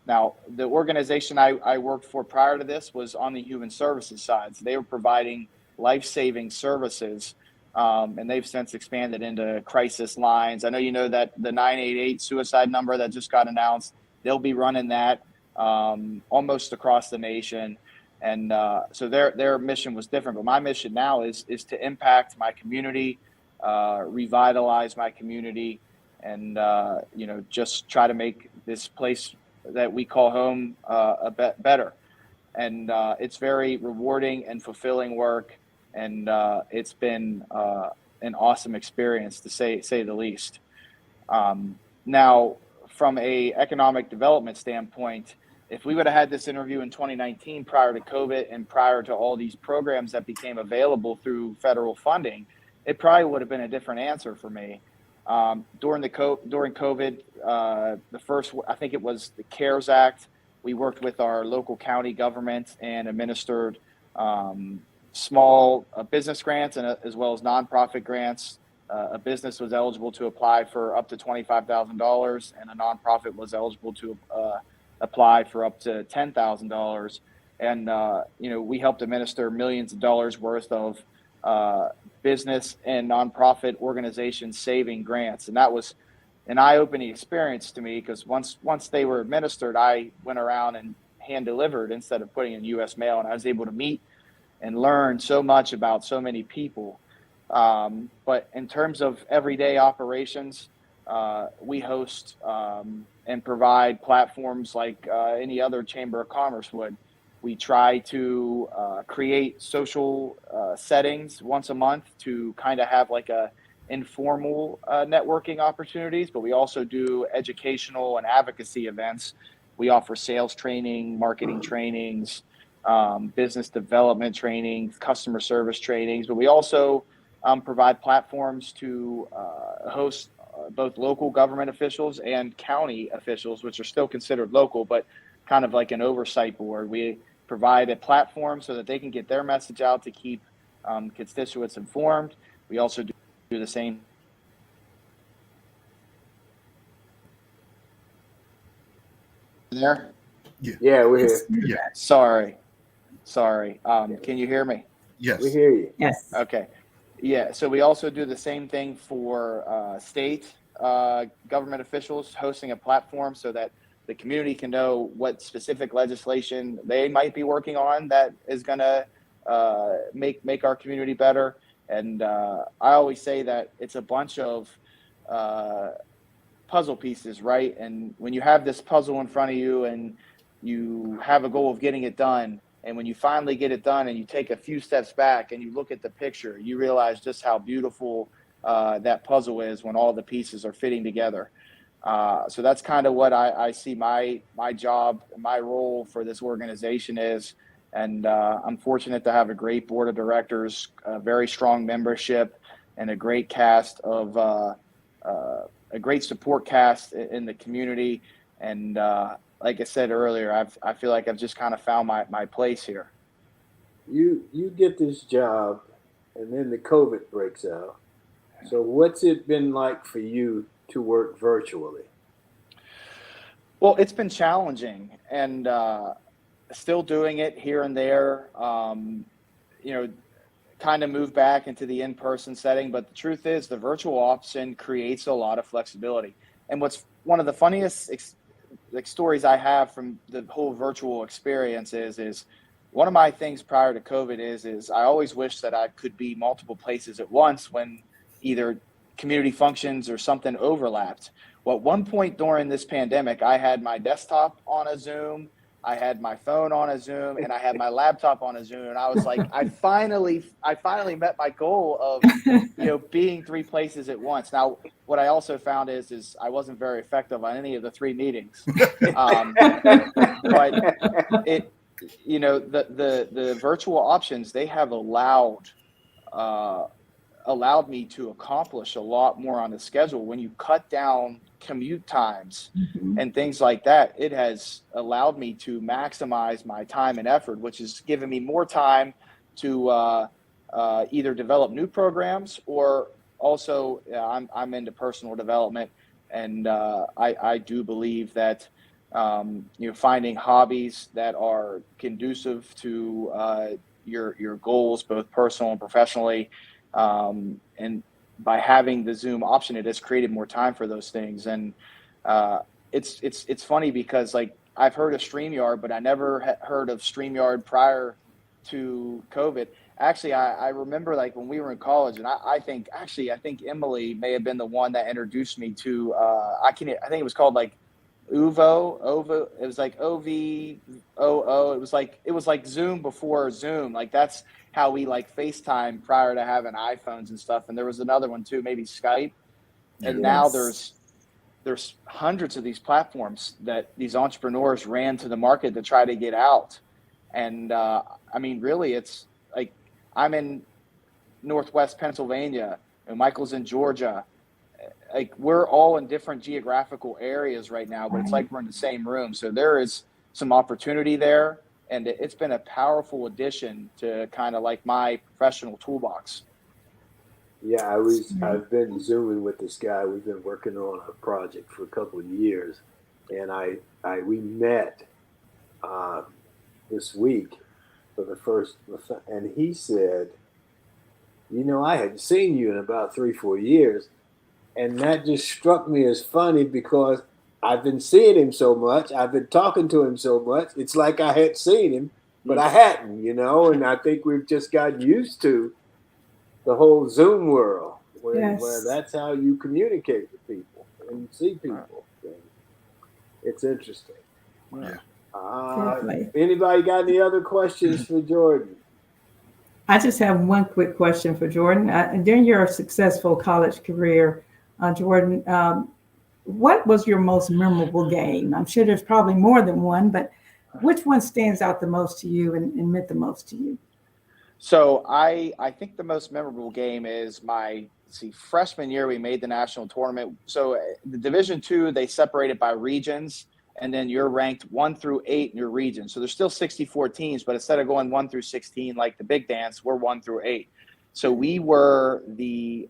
Now, the organization I worked for prior to this was on the human services side. So they were providing life-saving services, and they've since expanded into crisis lines. I know you know that the 988 suicide number that just got announced, they'll be running that almost across the nation. And so their mission was different. But my mission now is to impact my community, revitalize my community, and just try to make this place that we call home a bit better. And it's very rewarding and fulfilling work, and it's been an awesome experience, to say the least. Now, from a economic development standpoint, if we would have had this interview in 2019 prior to COVID and prior to all these programs that became available through federal funding, it probably would have been a different answer for me. During COVID, the first, I think it was the CARES Act, we worked with our local county government and administered small business grants and as well as nonprofit grants. A business was eligible to apply for up to $25,000, and a nonprofit was eligible to apply for up to $10,000. And we helped administer millions of dollars worth of business and nonprofit organizations saving grants, and that was an eye-opening experience to me, because once they were administered, I went around and hand delivered instead of putting in U.S. mail, and I was able to meet and learn so much about so many people. But in terms of everyday operations, we host and provide platforms like any other chamber of commerce would. We try to create social settings once a month to kind of have like a informal networking opportunities, but we also do educational and advocacy events. We offer sales training, marketing trainings, business development trainings, customer service trainings, but we also provide platforms to host both local government officials and county officials, which are still considered local, but kind of like an oversight board. We provide a platform so that they can get their message out to keep constituents informed. We also do the same. There?
Yeah, we're here.
Yeah.
Sorry. Can you hear me?
Yes.
We hear you.
Yes.
Okay. Yeah. So we also do the same thing for state government officials, hosting a platform so that the community can know what specific legislation they might be working on that is going to make our community better. And I always say that it's a bunch of puzzle pieces, right? And when you have this puzzle in front of you and you have a goal of getting it done, and when you finally get it done and you take a few steps back and you look at the picture, you realize just how beautiful that puzzle is when all the pieces are fitting together. So that's kind of what I see my job, my role for this organization is. And I'm fortunate to have a great board of directors, a very strong membership, and a great cast of a great support cast in the community. And like I said earlier, I feel like I've just kind of found my place here.
You get this job, and then the COVID breaks out. So what's it been like for you to work virtually?
Well, it's been challenging, and still doing it here and there. You know, kind of move back into the in-person setting, but the truth is the virtual option creates a lot of flexibility. And what's one of the funniest like stories I have from the whole virtual experience is one of my things prior to COVID is I always wish that I could be multiple places at once when either community functions or something overlapped. Well, at one point during this pandemic, I had my desktop on a Zoom, I had my phone on a Zoom, and I had my laptop on a Zoom. And I was like, I finally met my goal of, being three places at once. Now, what I also found is I wasn't very effective on any of the three meetings. But it, the virtual options, they have allowed me to accomplish a lot more on the schedule. When you cut down commute times and things like that, it has allowed me to maximize my time and effort, which has given me more time to either develop new programs or also I'm into personal development. And I do believe that finding hobbies that are conducive to your goals, both personal and professionally, and by having the Zoom option, it has created more time for those things. And it's funny because like I've heard of StreamYard, but I never heard of StreamYard prior to COVID. Actually, I remember like when we were in college, and I think Emily may have been the one that introduced me to I think it was called like OVO. It was like OVOO. It was like Zoom before Zoom. Like that's how we like FaceTime prior to having iPhones and stuff. And there was another one too, maybe Skype. And now there's hundreds of these platforms that these entrepreneurs ran to the market to try to get out. And I mean, really, it's like I'm in Northwest Pennsylvania and Michael's in Georgia. Like we're all in different geographical areas right now, but it's like we're in the same room. So there is some opportunity there, and it's been a powerful addition to kind of like my professional toolbox.
Yeah, I've been Zooming with this guy. We've been working on a project for a couple of years, and we met this week for the first, and he said, I hadn't seen you in about 3-4 years. And that just struck me as funny because I've been seeing him so much. I've been talking to him so much. It's like I had seen him, but I hadn't, and I think we've just got used to the whole Zoom world where that's how you communicate with people and see people. It's interesting.
Yeah.
Anybody got any other questions for Jordan?
I just have one quick question for Jordan. During your successful college career, Jordan, what was your most memorable game? I'm sure there's probably more than one, but which one stands out the most to you and meant the most to you?
So I think the most memorable game is my freshman year. We made the national tournament. So the Division II, they separated by regions, and then you're ranked 1 through 8 in your region. So there's still 64 teams, but instead of going 1 through 16 like the big dance, we're 1 through 8. So we were the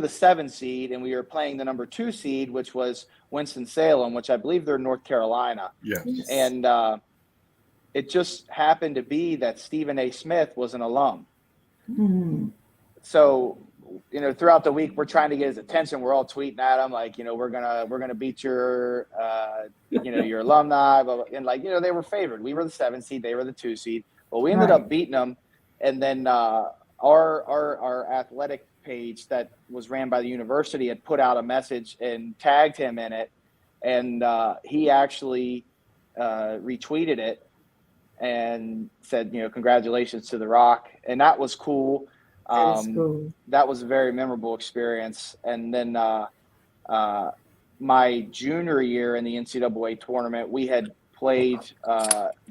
7 seed, and we were playing the number 2 seed, which was Winston-Salem, which I believe they're in North Carolina.
Yes.
And it just happened to be that Stephen A. Smith was an alum.
Mm-hmm.
So, throughout the week, we're trying to get his attention. We're all tweeting at him like, we're gonna beat your, your alumni. And like, they were favored. We were the 7 seed, they were the 2 seed. Well, we ended up beating them, and then our athletic page that was ran by the university had put out a message and tagged him in it, and he actually retweeted it and said, congratulations to the Rock, and that was cool.
Cool.
That was a very memorable experience. And then my junior year in the NCAA tournament, we had played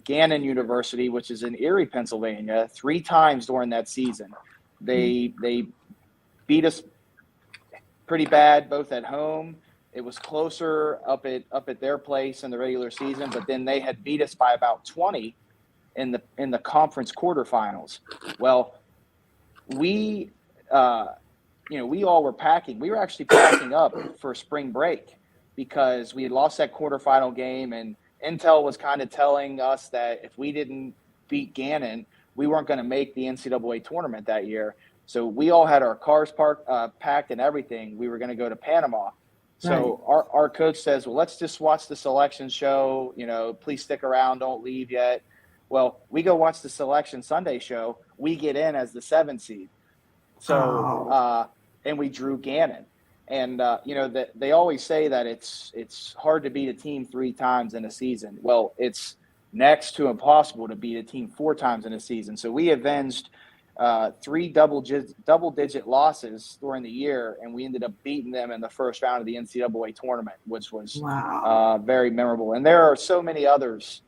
Gannon University, which is in Erie, Pennsylvania, 3 times during that season. They beat us pretty bad, both at home. It was closer up at their place in the regular season, but then they had beat us by about 20 in the conference quarterfinals. Well, we all were packing. We were actually packing up for spring break because we had lost that quarterfinal game, and Intel was kind of telling us that if we didn't beat Gannon, we weren't going to make the NCAA tournament that year. So we all had our cars packed and everything. We were going to go to Panama. So our coach says, well, let's just watch the selection show. Please stick around. Don't leave yet. Well, we go watch the selection Sunday show. We get in as the 7th seed. So, and we drew Gannon. And, that they always say that it's hard to beat a team 3 times in a season. Well, it's next to impossible to beat a team 4 times in a season. So we avenged 3 double-digit losses during the year, and we ended up beating them in the first round of the NCAA tournament, which was very memorable. And there are so many others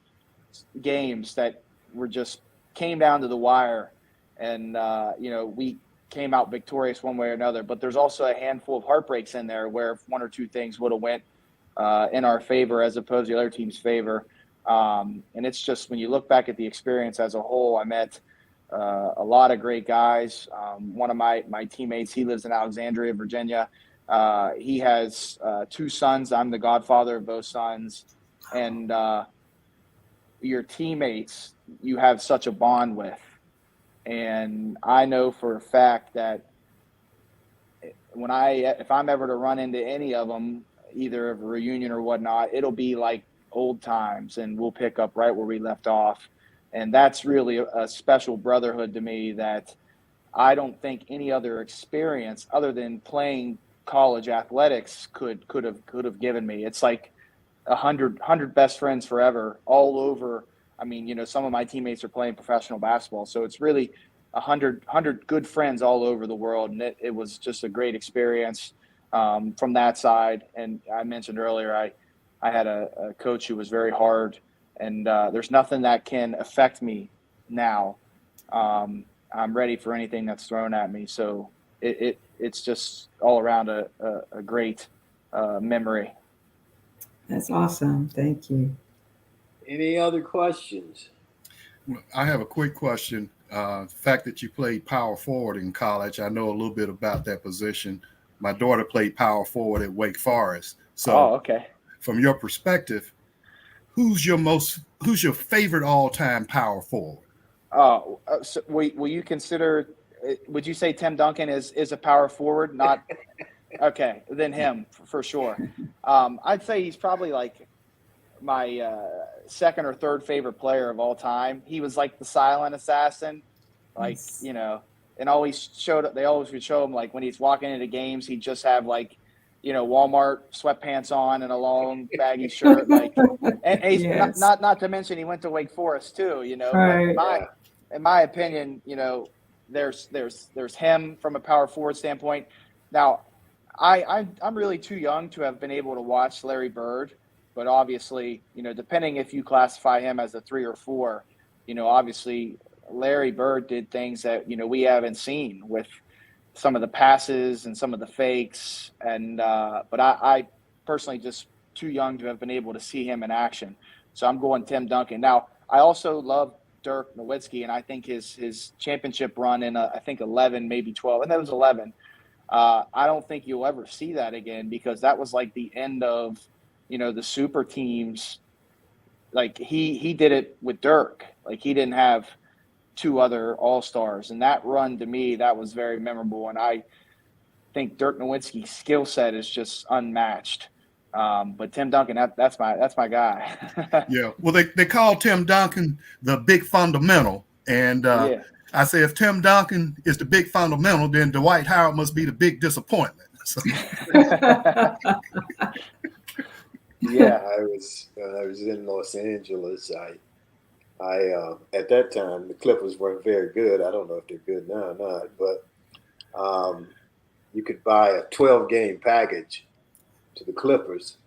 games that were just came down to the wire, and we came out victorious one way or another. But there's also a handful of heartbreaks in there where 1 or 2 things would have went in our favor as opposed to the other team's favor. And it's just, when you look back at the experience as a whole, I met a lot of great guys. One of my teammates, he lives in Alexandria, Virginia. He has 2 sons. I'm the godfather of both sons. And your teammates, you have such a bond with. And I know for a fact that if I'm ever to run into any of them, either of a reunion or whatnot, it'll be like old times, and we'll pick up right where we left off. And that's really a special brotherhood to me that I don't think any other experience other than playing college athletics could have given me. It's like 100 best friends forever all over. I mean, some of my teammates are playing professional basketball, so it's really 100 good friends all over the world, and it was just a great experience from that side. And I mentioned earlier, I had a coach who was very hard, and there's nothing that can affect me now. I'm ready for anything that's thrown at me, so it's just all around a great memory.
That's awesome. Thank you.
Any other questions?
I have a quick question. The fact that you played power forward in college, I know a little bit about that position. My daughter played power forward at Wake Forest. So,
okay.
From your perspective, who's your favorite all-time power forward?
So will you consider? Would you say Tim Duncan is a power forward? Not okay. Then him for sure. I'd say he's probably like my second or third favorite player of all time. He was like the silent assassin, like and always they always would show him like when he's walking into games, he'd just have like Walmart sweatpants on and a long baggy shirt, like, and he's not to mention he went to Wake Forest too.
Right.
But in my opinion, there's him from a power forward standpoint. Now, I'm really too young to have been able to watch Larry Bird. But obviously, depending if you classify him as a 3 or 4, obviously Larry Bird did things that, we haven't seen with some of the passes and some of the fakes. And but I personally just too young to have been able to see him in action. So I'm going Tim Duncan. Now, I also love Dirk Nowitzki, and I think his championship run in, I think 11, maybe 12, and that was 11. I don't think you'll ever see that again because that was like the end of the super teams. Like he did it with Dirk. Like he didn't have 2 other all-stars. And that run to me, that was very memorable. And I think Dirk Nowitzki's skill set is just unmatched. But Tim Duncan, that's my guy.
Yeah. Well, they call Tim Duncan the big fundamental. And I say if Tim Duncan is the big fundamental, then Dwight Howard must be the big disappointment. So.
Yeah, I was in Los Angeles. I at that time the Clippers weren't very good. I don't know if they're good now or not, but you could buy a 12-game package to the Clippers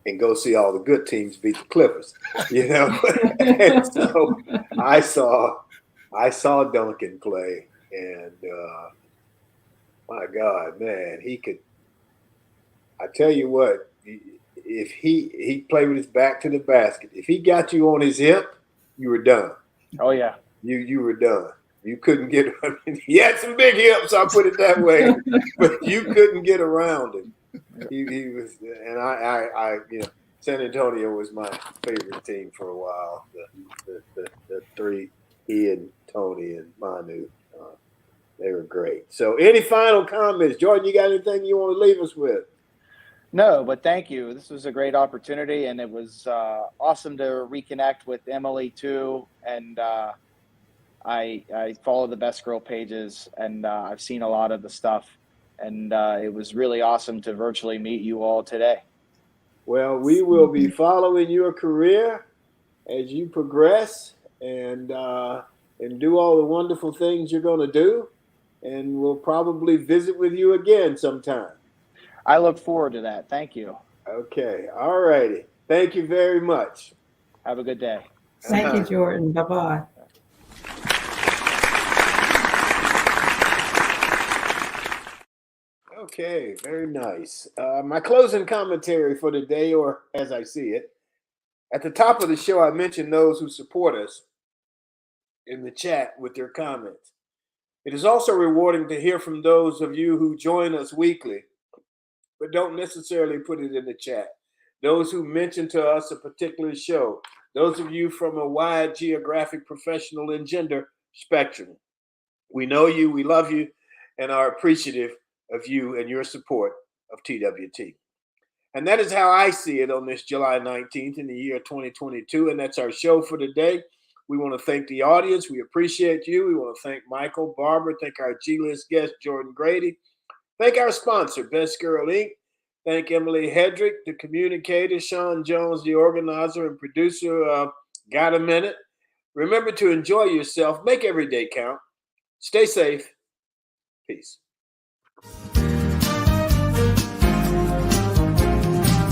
and go see all the good teams beat the Clippers. And so I saw Duncan play, and my God, man, he could. I tell you what. If he played with his back to the basket, if he got you on his hip, you were done.
Oh yeah,
you were done. You couldn't get. He had some big hips. I'll put it that way, but you couldn't get around him. He was, and I, San Antonio was my favorite team for a while. The three, he and Tony and Manu, they were great. So, any final comments, Jordan? You got anything you want to leave us with?
No, but thank you. This was a great opportunity, and it was awesome to reconnect with Emily too. And I follow the Best Girl pages, and I've seen a lot of the stuff, and it was really awesome to virtually meet you all today.
Well, we will be following your career as you progress and do all the wonderful things you're going to do, and we'll probably visit with you again sometime.
I look forward to that. Thank you.
Okay. All righty. Thank you very much.
Have a good day.
Thank you, Jordan. Bye-bye.
Okay, very nice. My closing commentary for today, or as I see it, at the top of the show, I mentioned those who support us in the chat with their comments. It is also rewarding to hear from those of you who join us weekly, but don't necessarily put it in the chat. Those who mention to us a particular show, those of you from a wide geographic, professional, and gender spectrum. We know you, we love you, and are appreciative of you and your support of TWT. And that is how I see it on this July 19th in the year 2022. And that's our show for today. We want to thank the audience. We appreciate you. We want to thank Michael, Barbara, thank our G-list guest, Jordan Grady. Thank our sponsor, Best Girl Inc. Thank Emily Hedrick, the communicator, Sean Jones, the organizer and producer of Got a Minute. Remember to enjoy yourself. Make every day count. Stay safe. Peace.